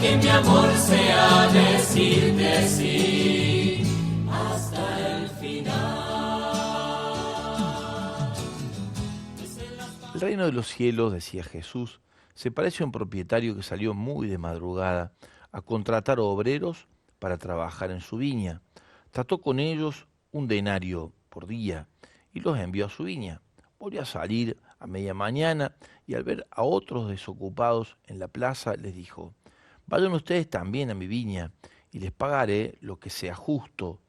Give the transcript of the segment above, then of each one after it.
que mi amor sea decirte sí hasta el final. El reino de los cielos, decía Jesús, se parece a un propietario que salió muy de madrugada a contratar obreros para trabajar en su viña. Trató con ellos un denario por día y los envió a su viña. Volvió a salir a media mañana y al ver a otros desocupados en la plaza les dijo: vayan ustedes también a mi viña y les pagaré lo que sea justo.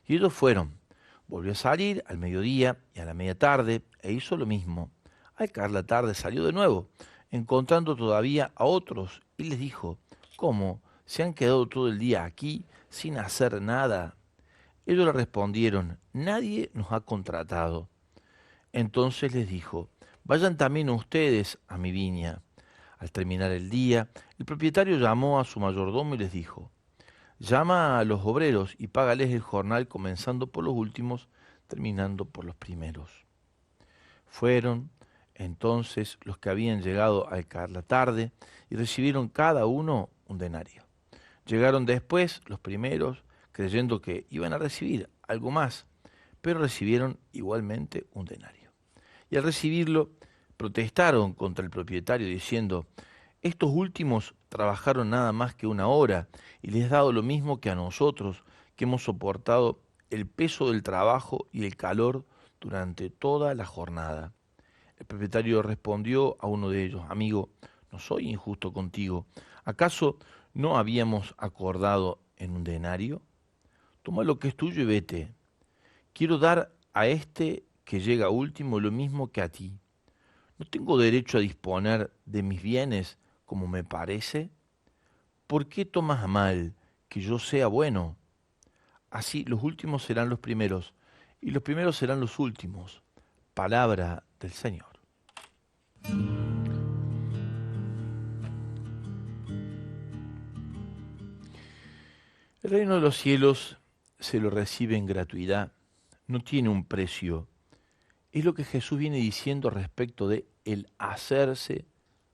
Y ellos fueron. Volvió a salir al mediodía y a la media tarde e hizo lo mismo. Al caer la tarde salió de nuevo, encontrando todavía a otros, y les dijo: ¿cómo? ¿Se han quedado todo el día aquí sin hacer nada? Ellos le respondieron: nadie nos ha contratado. Entonces les dijo: vayan también ustedes a mi viña. Al terminar el día, el propietario llamó a su mayordomo y les dijo: llama a los obreros y págales el jornal comenzando por los últimos, terminando por los primeros. Fueron entonces los que habían llegado al caer la tarde y recibieron cada uno un denario. Llegaron después los primeros, creyendo que iban a recibir algo más, pero recibieron igualmente un denario. Y al recibirlo, protestaron contra el propietario diciendo: estos últimos trabajaron nada más que una hora y les he dado lo mismo que a nosotros, que hemos soportado el peso del trabajo y el calor durante toda la jornada. El propietario respondió a uno de ellos: amigo, no soy injusto contigo. ¿Acaso no habíamos acordado en un denario? Toma lo que es tuyo y vete. Quiero dar a este que llega último lo mismo que a ti. ¿No tengo derecho a disponer de mis bienes como me parece? ¿Por qué tomas a mal que yo sea bueno? Así los últimos serán los primeros y los primeros serán los últimos. Palabra del Señor. El reino de los cielos se lo recibe en gratuidad, no tiene un precio. Es lo que Jesús viene diciendo respecto de el hacerse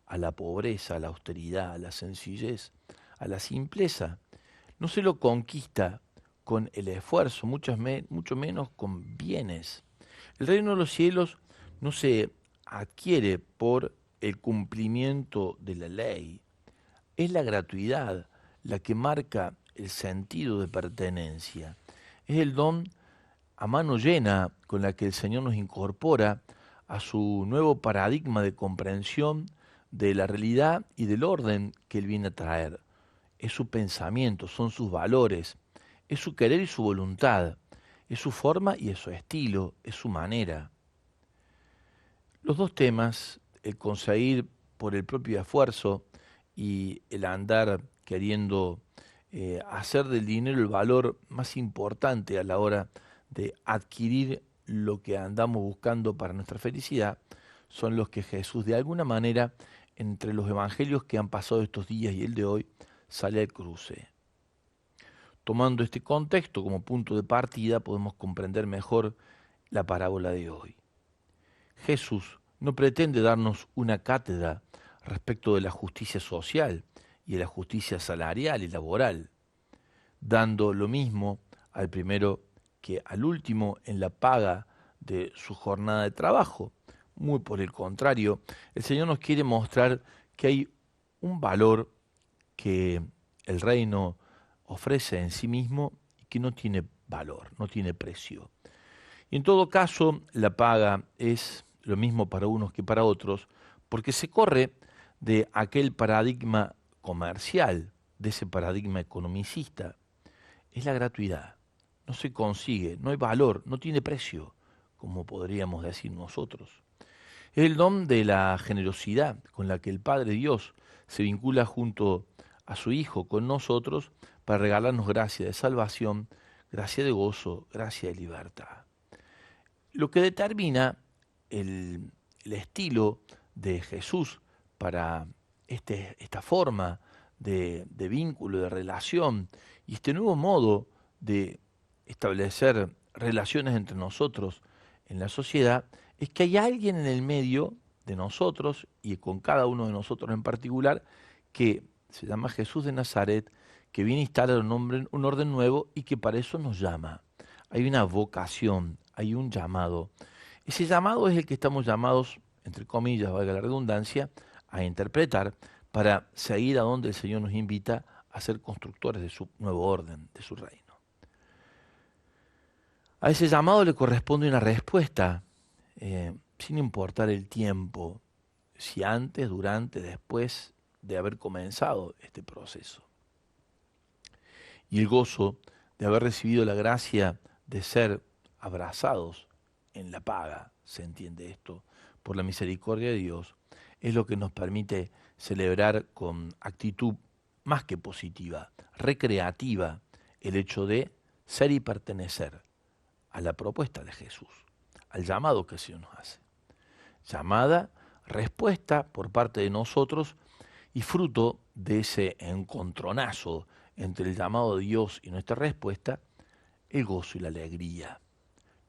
a la pobreza, a la austeridad, a la sencillez, a la simpleza. No se lo conquista con el esfuerzo, mucho menos con bienes. El reino de los cielos no se adquiere por el cumplimiento de la ley. Es la gratuidad la que marca el sentido de pertenencia. Es el don a mano llena con la que el Señor nos incorpora a su nuevo paradigma de comprensión de la realidad y del orden que Él viene a traer. Es su pensamiento, son sus valores, es su querer y su voluntad, es su forma y es su estilo, es su manera. Los dos temas, el conseguir por el propio esfuerzo y el andar queriendo hacer del dinero el valor más importante a la hora de adquirir lo que andamos buscando para nuestra felicidad, son los que Jesús de alguna manera entre los evangelios que han pasado estos días y el de hoy sale al cruce. Tomando este contexto como punto de partida podemos comprender mejor la parábola de hoy. Jesús no pretende darnos una cátedra respecto de la justicia social y de la justicia salarial y laboral, dando lo mismo al primero que al último en la paga de su jornada de trabajo. Muy por el contrario, el Señor nos quiere mostrar que hay un valor que el reino ofrece en sí mismo y que no tiene valor, no tiene precio. Y en todo caso, la paga es lo mismo para unos que para otros, porque se corre de aquel paradigma comercial, de ese paradigma economicista. Es la gratuidad, no se consigue, no hay valor, no tiene precio, como podríamos decir nosotros. Es el don de la generosidad con la que el Padre Dios se vincula junto a su Hijo con nosotros para regalarnos gracia de salvación, gracia de gozo, gracia de libertad. Lo que determina el estilo de Jesús para esta forma de vínculo, de relación y este nuevo modo de establecer relaciones entre nosotros en la sociedad, es que hay alguien en el medio de nosotros y con cada uno de nosotros en particular que Se llama Jesús de Nazaret, que viene a instalar un orden nuevo y que para eso nos llama. Hay una vocación, hay un llamado. Ese llamado es el que estamos llamados, entre comillas, valga la redundancia, a interpretar para seguir a donde el Señor nos invita a ser constructores de su nuevo orden, de su reino. A ese llamado le corresponde una respuesta, sin importar el tiempo, si antes, durante, después de haber comenzado este proceso. Y el gozo de haber recibido la gracia de ser abrazados en la paga, se entiende esto, por la misericordia de Dios, es lo que nos permite celebrar con actitud más que positiva, recreativa, el hecho de ser y pertenecer a la propuesta de Jesús, al llamado que el Señor nos hace. Llamada, respuesta por parte de nosotros y fruto de ese encontronazo entre el llamado de Dios y nuestra respuesta, el gozo y la alegría.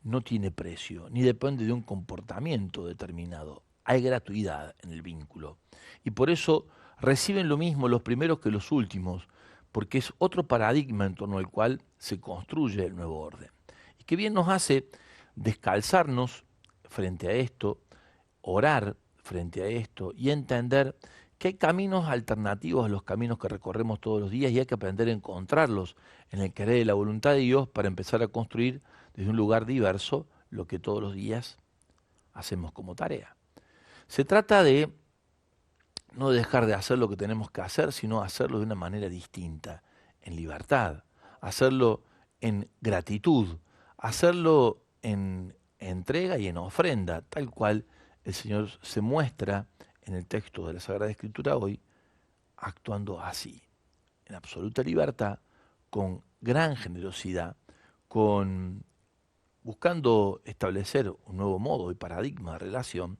No tiene precio, ni depende de un comportamiento determinado. Hay gratuidad en el vínculo. Y por eso reciben lo mismo los primeros que los últimos, porque es otro paradigma en torno al cual se construye el nuevo orden. Y que bien nos hace descalzarnos frente a esto, orar frente a esto y entender que hay caminos alternativos a los caminos que recorremos todos los días y hay que aprender a encontrarlos en el querer y la voluntad de Dios para empezar a construir desde un lugar diverso lo que todos los días hacemos como tarea. Se trata de no dejar de hacer lo que tenemos que hacer, sino hacerlo de una manera distinta, en libertad, hacerlo en gratitud, hacerlo en entrega y en ofrenda, tal cual el Señor se muestra en el texto de la Sagrada Escritura hoy, actuando así, en absoluta libertad, con gran generosidad, buscando establecer un nuevo modo y paradigma de relación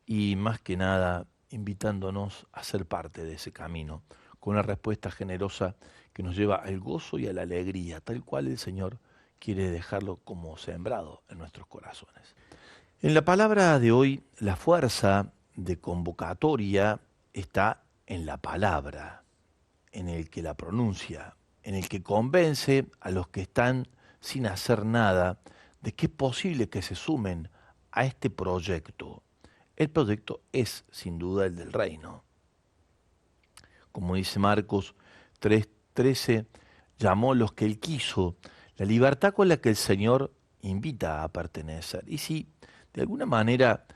y más que nada invitándonos a ser parte de ese camino, con una respuesta generosa que nos lleva al gozo y a la alegría, tal cual el Señor quiere dejarlo como sembrado en nuestros corazones. En la palabra de hoy, la fuerza de convocatoria está en la palabra, en el que la pronuncia, en el que convence a los que están sin hacer nada de que es posible que se sumen a este proyecto. El proyecto es, sin duda, el del reino. Como dice Marcos 3:13, llamó los que él quiso, la libertad con la que el Señor invita a pertenecer. Y si de alguna manera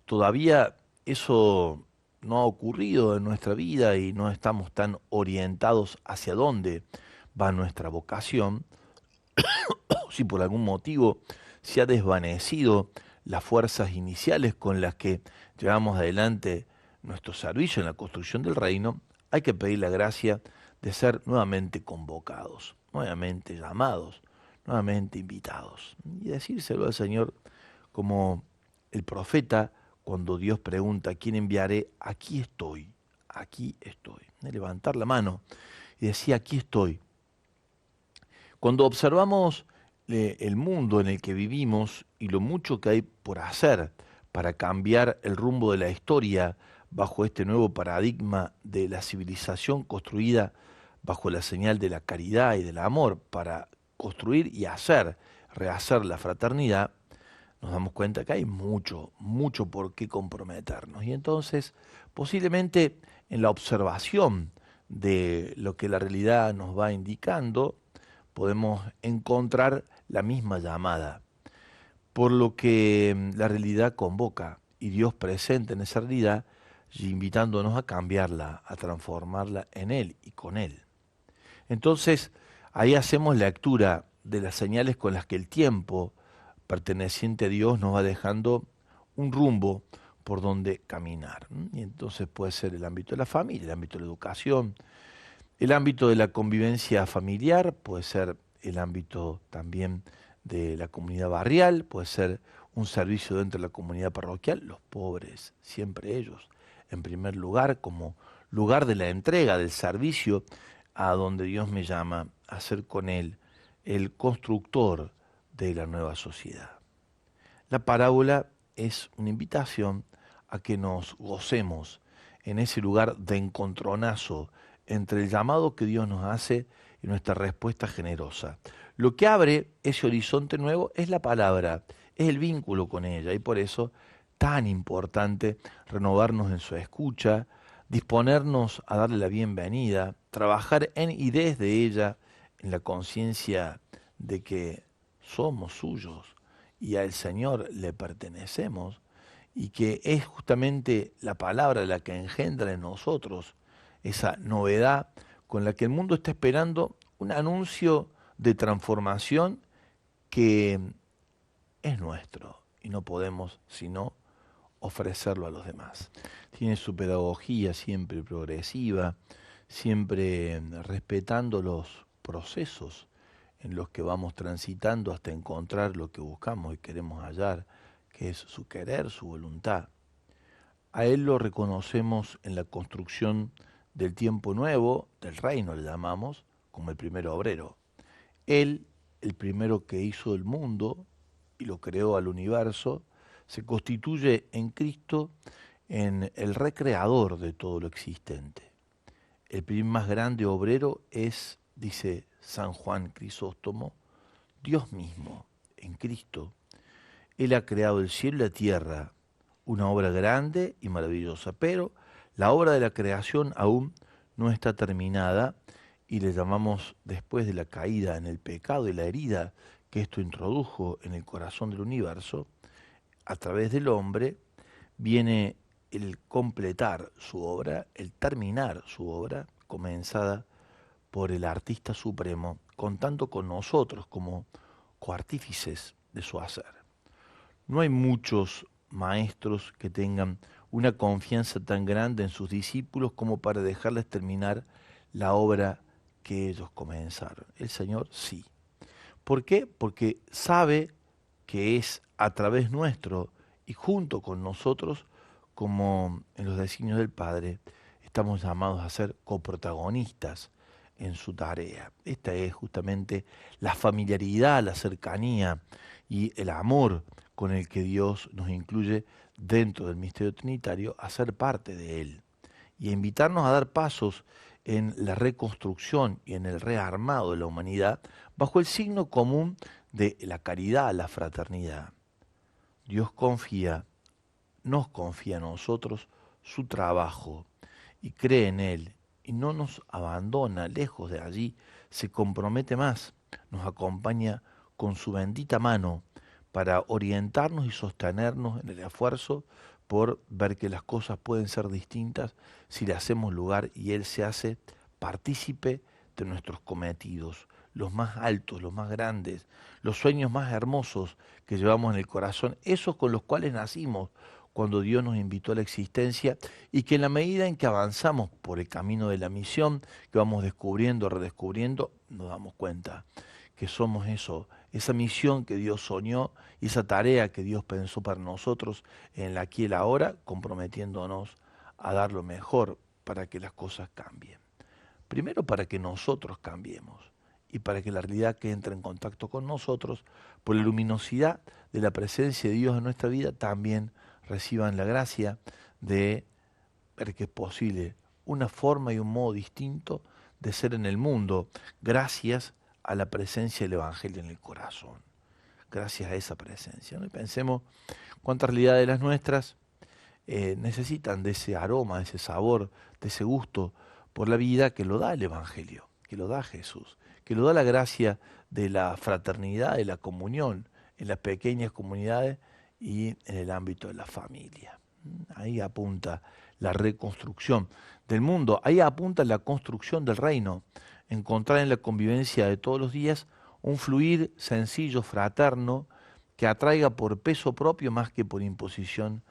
todavía eso no ha ocurrido en nuestra vida y no estamos tan orientados hacia dónde va nuestra vocación, si por algún motivo se ha desvanecido las fuerzas iniciales con las que llevamos adelante nuestro servicio en la construcción del reino, hay que pedir la gracia de ser nuevamente convocados, nuevamente llamados, nuevamente invitados. Y decírselo al Señor como el profeta cuando Dios pregunta, ¿a quién enviaré? Aquí estoy, aquí estoy. De levantar la mano y decir, aquí estoy. Cuando observamos el mundo en el que vivimos y lo mucho que hay por hacer para cambiar el rumbo de la historia bajo este nuevo paradigma de la civilización construida bajo la señal de la caridad y del amor para construir y rehacer la fraternidad, nos damos cuenta que hay mucho, mucho por qué comprometernos. Y entonces, posiblemente en la observación de lo que la realidad nos va indicando, podemos encontrar la misma llamada, por lo que la realidad convoca y Dios presente en esa realidad, invitándonos a cambiarla, a transformarla en Él y con Él. Entonces, ahí hacemos lectura de las señales con las que el tiempo perteneciente a Dios nos va dejando un rumbo por donde caminar. Y entonces puede ser el ámbito de la familia, el ámbito de la educación, el ámbito de la convivencia familiar, puede ser el ámbito también de la comunidad barrial, puede ser un servicio dentro de la comunidad parroquial, los pobres, siempre ellos, en primer lugar, como lugar de la entrega, del servicio, a donde Dios me llama a ser con Él el constructor de la nueva sociedad. La parábola es una invitación a que nos gocemos en ese lugar de encontronazo entre el llamado que Dios nos hace y nuestra respuesta generosa. Lo que abre ese horizonte nuevo es la palabra, es el vínculo con ella, y por eso tan importante renovarnos en su escucha, disponernos a darle la bienvenida, trabajar en y desde ella, en la conciencia de que somos suyos y al Señor le pertenecemos, y que es justamente la palabra la que engendra en nosotros esa novedad con la que el mundo está esperando un anuncio de transformación que es nuestro y no podemos sino ofrecerlo a los demás. Tiene su pedagogía siempre progresiva, siempre respetando los procesos en los que vamos transitando hasta encontrar lo que buscamos y queremos hallar, que es su querer, su voluntad. A Él lo reconocemos en la construcción del tiempo nuevo, del reino le llamamos, como el primer obrero. Él, el primero que hizo el mundo y lo creó al universo, se constituye en Cristo en el recreador de todo lo existente. El primer más grande obrero es, dice San Juan Crisóstomo, Dios mismo, en Cristo. Él ha creado el cielo y la tierra, una obra grande y maravillosa, pero la obra de la creación aún no está terminada y le llamamos, después de la caída en el pecado y la herida que esto introdujo en el corazón del universo, a través del hombre viene el completar su obra, el terminar su obra, comenzada por el artista supremo, contando con nosotros como coartífices de su hacer. No hay muchos maestros que tengan una confianza tan grande en sus discípulos como para dejarles terminar la obra que ellos comenzaron. El Señor sí. ¿Por qué? Porque sabe que es a través nuestro y junto con nosotros, como en los designios del Padre, estamos llamados a ser coprotagonistas en su tarea. Esta es justamente la familiaridad, la cercanía y el amor con el que Dios nos incluye dentro del misterio trinitario a ser parte de Él y a invitarnos a dar pasos en la reconstrucción y en el rearmado de la humanidad bajo el signo común de la caridad, la fraternidad. Dios nos confía a nosotros su trabajo y cree en Él y no nos abandona lejos de allí, se compromete más, nos acompaña con su bendita mano para orientarnos y sostenernos en el esfuerzo por ver que las cosas pueden ser distintas si le hacemos lugar y Él se hace partícipe de nuestros cometidos, los más altos, los más grandes, los sueños más hermosos que llevamos en el corazón, esos con los cuales nacimos cuando Dios nos invitó a la existencia y que en la medida en que avanzamos por el camino de la misión, que vamos descubriendo, redescubriendo, nos damos cuenta que somos eso, esa misión que Dios soñó y esa tarea que Dios pensó para nosotros en la aquí y el ahora, comprometiéndonos a dar lo mejor para que las cosas cambien. Primero para que nosotros cambiemos y para que la realidad que entra en contacto con nosotros, por la luminosidad de la presencia de Dios en nuestra vida, también reciban la gracia de ver que es posible una forma y un modo distinto de ser en el mundo, gracias a la presencia del Evangelio en el corazón, gracias a esa presencia, ¿no? Y pensemos cuántas realidades las nuestras necesitan de ese aroma, de ese sabor, de ese gusto por la vida que lo da el Evangelio, que lo da Jesús, que lo da la gracia de la fraternidad, de la comunión en las pequeñas comunidades y en el ámbito de la familia. Ahí apunta la reconstrucción del mundo, ahí apunta la construcción del reino, encontrar en la convivencia de todos los días un fluir sencillo, fraterno, que atraiga por peso propio más que por imposición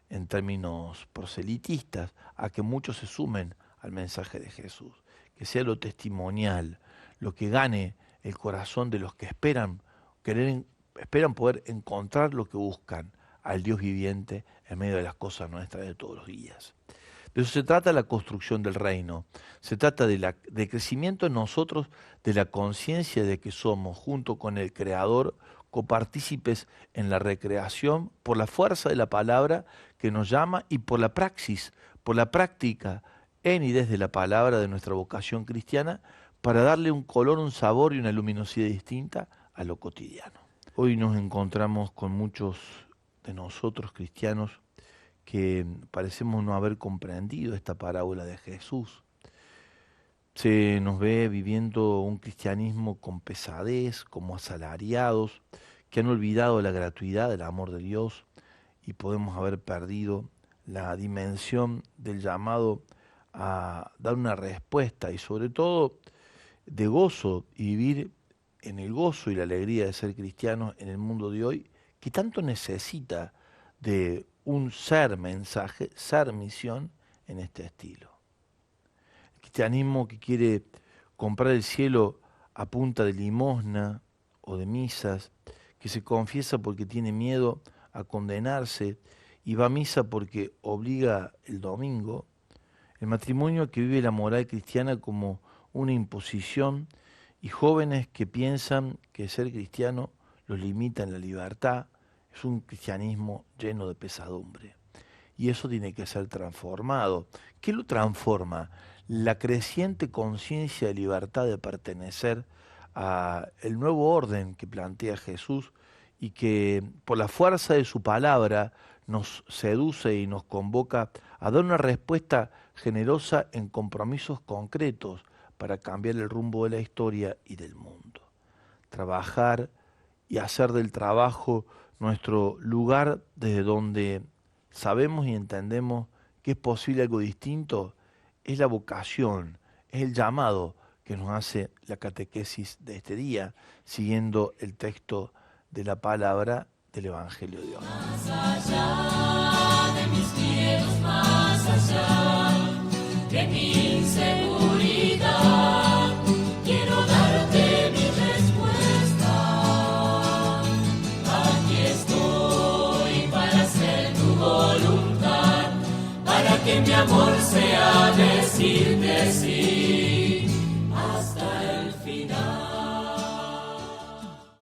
en términos proselitistas, a que muchos se sumen al mensaje de Jesús, que sea lo testimonial, lo que gane el corazón de los que esperan poder encontrar lo que buscan, al Dios viviente en medio de las cosas nuestras de todos los días. De eso se trata la construcción del reino, se trata de crecimiento en nosotros de la conciencia de que somos, junto con el Creador, copartícipes en la recreación por la fuerza de la palabra que nos llama y por la praxis, por la práctica en y desde la palabra de nuestra vocación cristiana para darle un color, un sabor y una luminosidad distinta a lo cotidiano. Hoy nos encontramos con muchos de nosotros cristianos que parecemos no haber comprendido esta parábola de Jesús. Se nos ve viviendo un cristianismo con pesadez, como asalariados, que han olvidado la gratuidad del amor de Dios y podemos haber perdido la dimensión del llamado a dar una respuesta y sobre todo de gozo y vivir en el gozo y la alegría de ser cristianos en el mundo de hoy, que tanto necesita de un ser mensaje, ser misión en este estilo. El cristianismo que quiere comprar el cielo a punta de limosna o de misas, que se confiesa porque tiene miedo a condenarse y va a misa porque obliga el domingo, el matrimonio que vive la moral cristiana como una imposición y jóvenes que piensan que ser cristiano los limita en la libertad, es un cristianismo lleno de pesadumbre. Y eso tiene que ser transformado. ¿Qué lo transforma? La creciente conciencia de libertad de pertenecer a el nuevo orden que plantea Jesús y que por la fuerza de su palabra nos seduce y nos convoca a dar una respuesta generosa en compromisos concretos para cambiar el rumbo de la historia y del mundo. Trabajar y hacer del trabajo nuestro lugar desde donde sabemos y entendemos que es posible algo distinto, es la vocación, es el llamado que nos hace la catequesis de este día, siguiendo el texto de la palabra del Evangelio de hoy. Más allá de mis miedos, más allá de mi inseguridad, quiero darte mi respuesta. Aquí estoy para hacer tu voluntad, para que mi amor sea decirte sí hasta el final.